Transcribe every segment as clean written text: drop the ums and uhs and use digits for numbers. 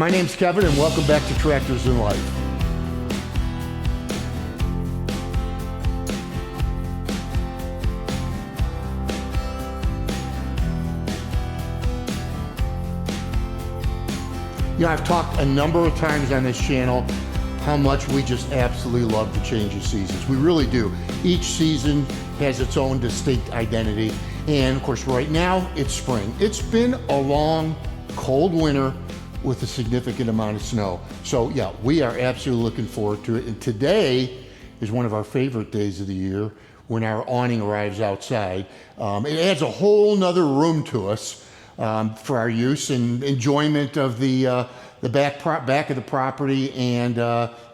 My name's Kevin and welcome back to Tractors in Life. You know, I've talked a number of times on this channel how much we just absolutely love the change of seasons. We really do. Each season has its own distinct identity. And of course, right now it's spring. It's been a long, cold winter with a significant amount of snow. So yeah, we are absolutely looking forward to it. And today is one of our favorite days of the year when our awning arrives outside. It adds a whole nother room to us for our use and enjoyment of the back of the property and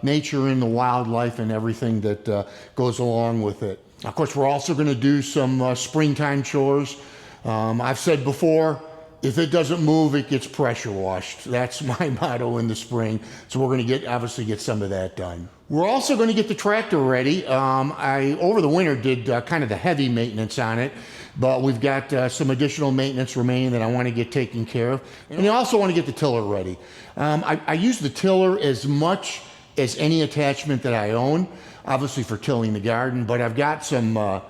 nature and the wildlife and everything that goes along with it. Of course, we're also going to do some springtime chores. I've said before, if it doesn't move, it gets pressure washed. That's my motto in the spring. So we're going to obviously get some of that done. We're also going to get the tractor ready. I, over the winter, did kind of the heavy maintenance on it, but we've got some additional maintenance remaining that I want to get taken care of. And I also want to get the tiller ready. I use the tiller as much as any attachment that I own, obviously for tilling the garden, but I've got some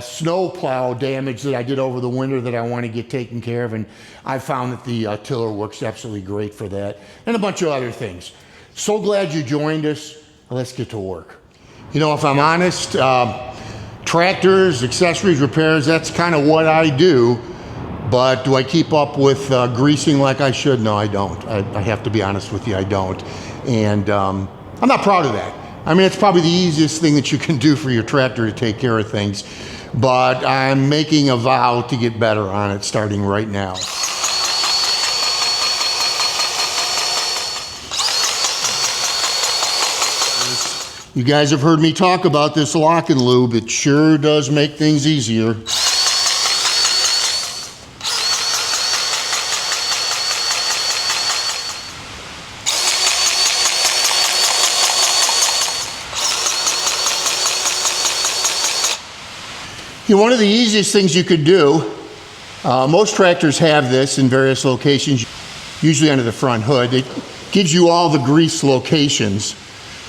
snow plow damage that I did over the winter that I want to get taken care of, and I found that the tiller works absolutely great for that, and a bunch of other things. So glad you joined us. Let's get to work. You know, if I'm honest, tractors, accessories, repairs, that's kind of what I do, but do I keep up with greasing like I should? No, I don't. I have to be honest with you, I don't. And I'm not proud of that. I mean, it's probably the easiest thing that you can do for your tractor to take care of things, but I'm making a vow to get better on it starting right now. You guys have heard me talk about this lock and lube. It sure does make things easier. You know, one of the easiest things you could do, most tractors have this in various locations, usually under the front hood. It gives you all the grease locations.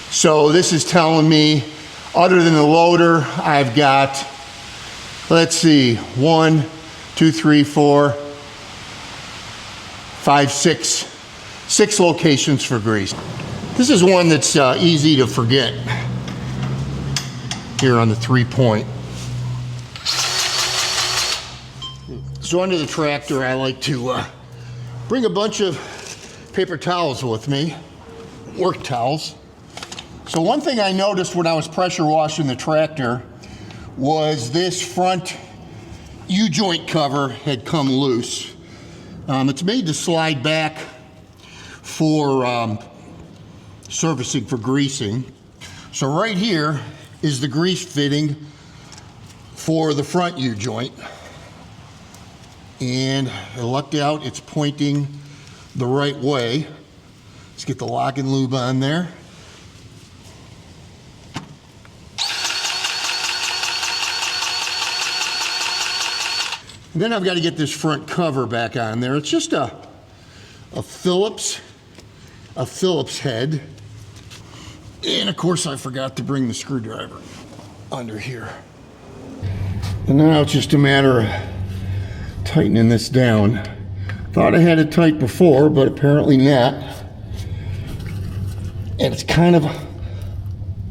So this is telling me, other than the loader, I've got, let's see, 1, 2, 3, 4, 5, 6 locations for grease. This is one that's easy to forget here on the 3-point. So under the tractor, I like to bring a bunch of paper towels with me, work towels. So one thing I noticed when I was pressure washing the tractor was this front U-joint cover had come loose. It's made to slide back for surfacing, for greasing. So right here is the grease fitting for the front U-joint. And I lucked out, it's pointing the right way. Let's get the lock and lube on there. And then I've got to get this front cover back on there. It's just a Phillips head. And of course I forgot to bring the screwdriver under here. And now it's just a matter of tightening this down. Thought I had it tight before, but apparently not. And it's kind of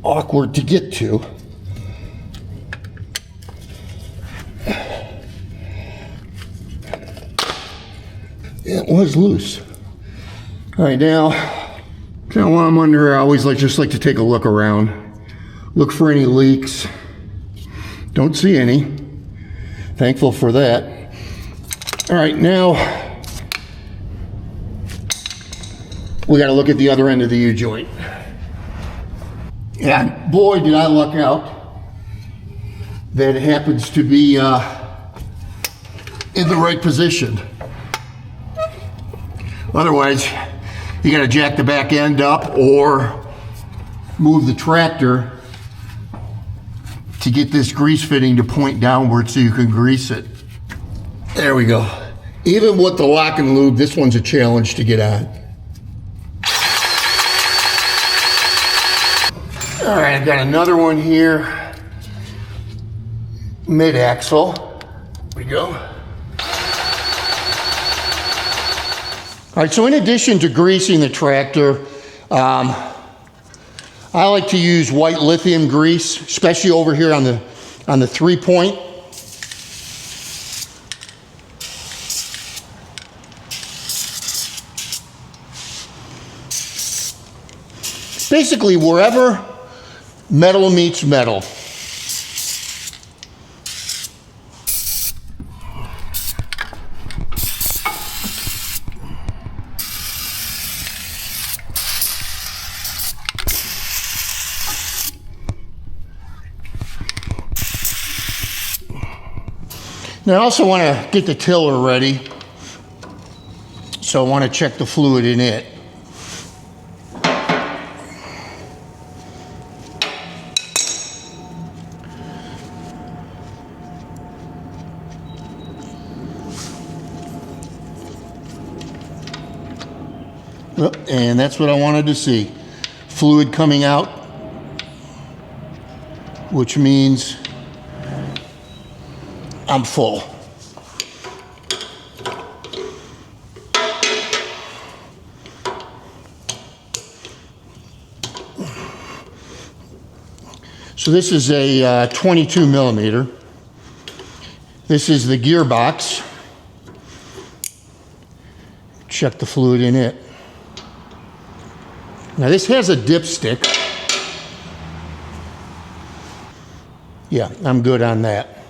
awkward to get to. It was loose. All right, now while I'm under here, I always just like to take a look around. Look for any leaks. Don't see any. Thankful for that. All right, now we got to look at the other end of the U-joint. And boy, did I luck out that it happens to be in the right position. Otherwise, you got to jack the back end up or move the tractor to get this grease fitting to point downward so you can grease it. There we go. Even with the lock and lube, this one's a challenge to get on. All right, I've got another one here, mid-axle. Here we go. All right, so in addition to greasing the tractor, I like to use white lithium grease, especially over here on the 3-point. Basically, wherever metal meets metal. Now I also want to get the tiller ready, so I want to check the fluid in it. And that's what I wanted to see. Fluid coming out, which means I'm full. So this is a 22 millimeter. This is the gearbox. Check the fluid in it. Now this has a dipstick. Yeah, I'm good on that.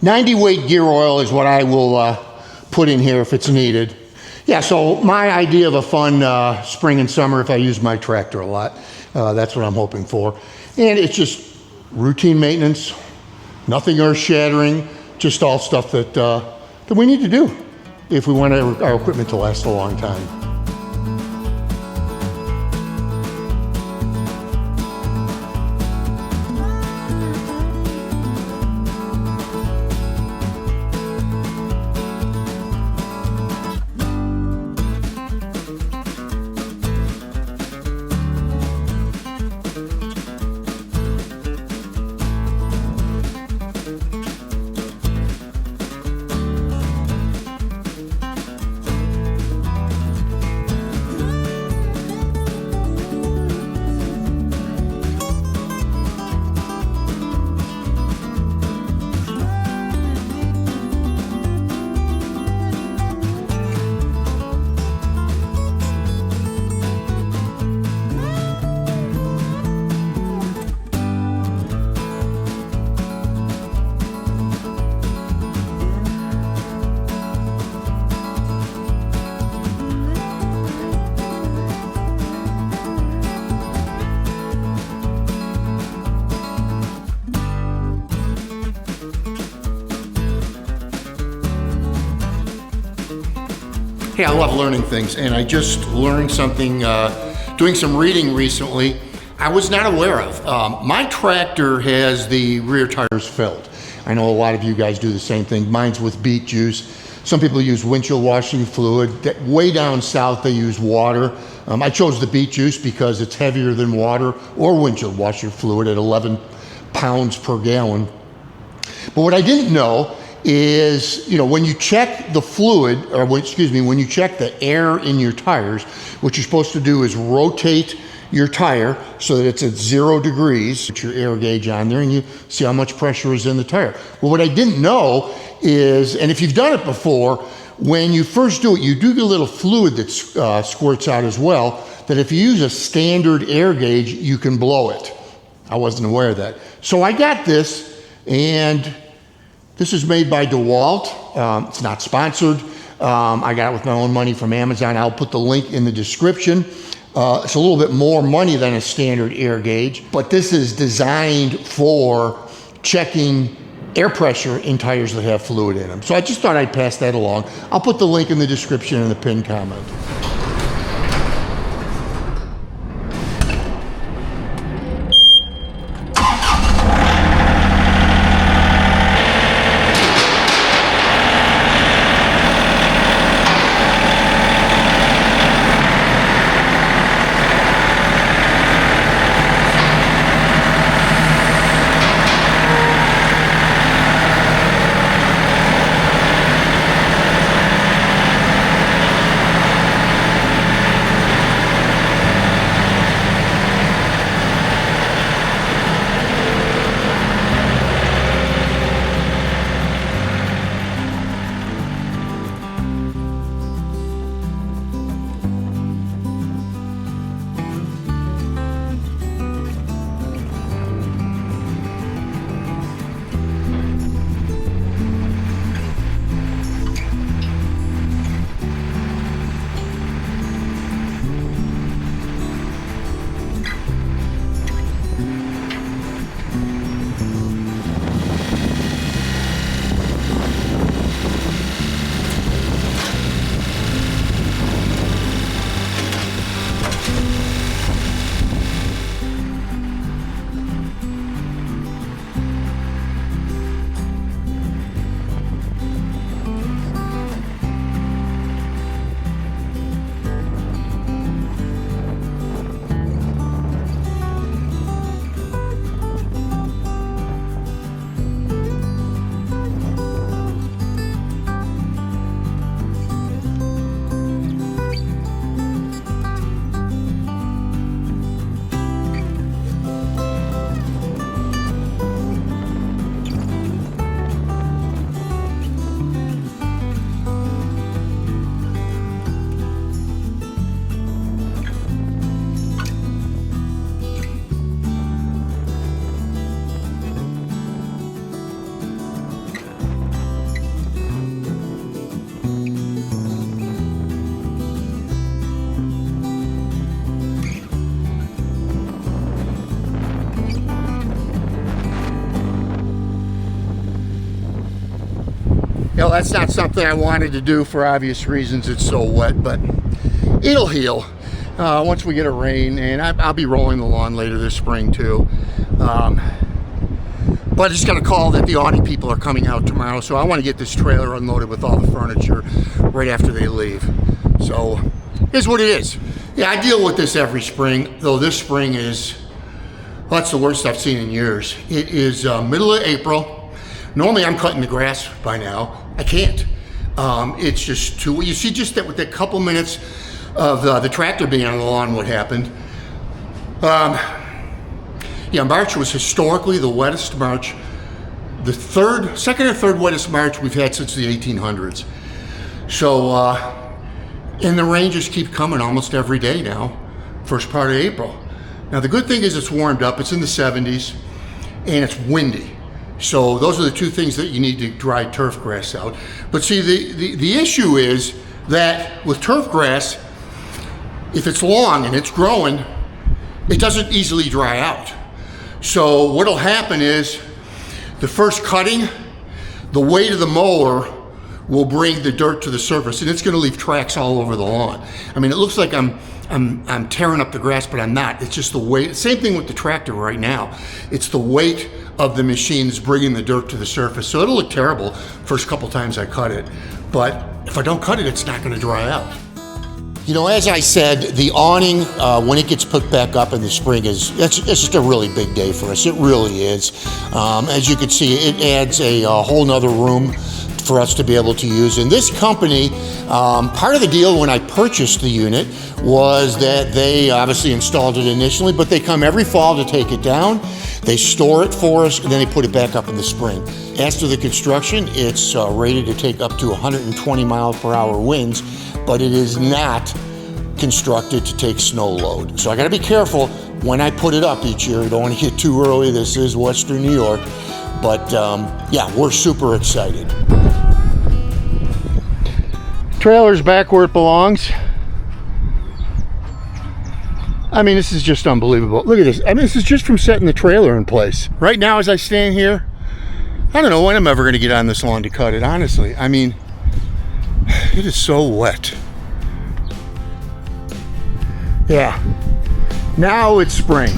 90 weight gear oil is what I will put in here if it's needed. Yeah, so my idea of a fun spring and summer, if I use my tractor a lot, that's what I'm hoping for. And it's just routine maintenance, nothing earth-shattering, just all stuff that we need to do if we want our equipment to last a long time. Hey, I love learning things, and I just learned something, doing some reading recently, I was not aware of. My tractor has the rear tires filled. I know a lot of you guys do the same thing. Mine's with beet juice. Some people use windshield washing fluid. Way down south, they use water. I chose the beet juice because it's heavier than water or windshield washer fluid at 11 pounds per gallon. But what I didn't know is, you know, when you check the fluid, or when you check the air in your tires, what you're supposed to do is rotate your tire so that it's at 0 degrees. Put your air gauge on there and you see how much pressure is in the tire. Well, what I didn't know is, and if you've done it before, when you first do it, you do get a little fluid that squirts out as well, that if you use a standard air gauge, you can blow it. I wasn't aware of that. So I got this, and this is made by DEWALT. It's not sponsored. I got it with my own money from Amazon. I'll put the link in the description. It's a little bit more money than a standard air gauge, but this is designed for checking air pressure in tires that have fluid in them. So I just thought I'd pass that along. I'll put the link in the description and the pinned comment. know, that's not something I wanted to do for obvious reasons. It's so wet, but it'll heal once we get a rain, and I'll be rolling the lawn later this spring too. But I just got a call that the awning people are coming out tomorrow, so I want to get this trailer unloaded with all the furniture right after they leave. So, here's what it is. Yeah, I deal with this every spring, though this spring is, well, that's the worst I've seen in years. It is middle of April. Normally I'm cutting the grass by now. I can't. It's just too, you see just that with that couple minutes of the tractor being on the lawn, what happened. Yeah, March was historically the wettest March, the second or third wettest March we've had since the 1800s. So, and the rain just keep coming almost every day now, first part of April. Now the good thing is it's warmed up, it's in the 70s, and it's windy. So those are the two things that you need to dry turf grass out. But see, the issue is that with turf grass, if it's long and it's growing, it doesn't easily dry out. So what'll happen is the first cutting, the weight of the mower will bring the dirt to the surface, and it's going to leave tracks all over the lawn. I mean, it looks like I'm tearing up the grass, but I'm not. It's just the weight. Same thing with the tractor right now. It's the weight of the machines bringing the dirt to the surface. So it'll look terrible first couple times I cut it, but if I don't cut it, it's not going to dry out. You know, as I said, the awning, when it gets put back up in the spring, it's just a really big day for us. It really is. As you can see, it adds a whole nother room for us to be able to use. And this company, part of the deal when I purchased the unit was that they obviously installed it initially, but they come every fall to take it down. They store it for us, and then they put it back up in the spring. As to the construction, it's rated to take up to 120 miles per hour winds, but it is not constructed to take snow load. So I gotta be careful when I put it up each year. I don't want to get too early. This is Western New York. But yeah, we're super excited. Trailer's back where it belongs. I mean, this is just unbelievable. Look at this. I mean, this is just from setting the trailer in place. Right now, as I stand here, I don't know when I'm ever going to get on this lawn to cut it, honestly. I mean, it is so wet. Yeah. Now it's spring.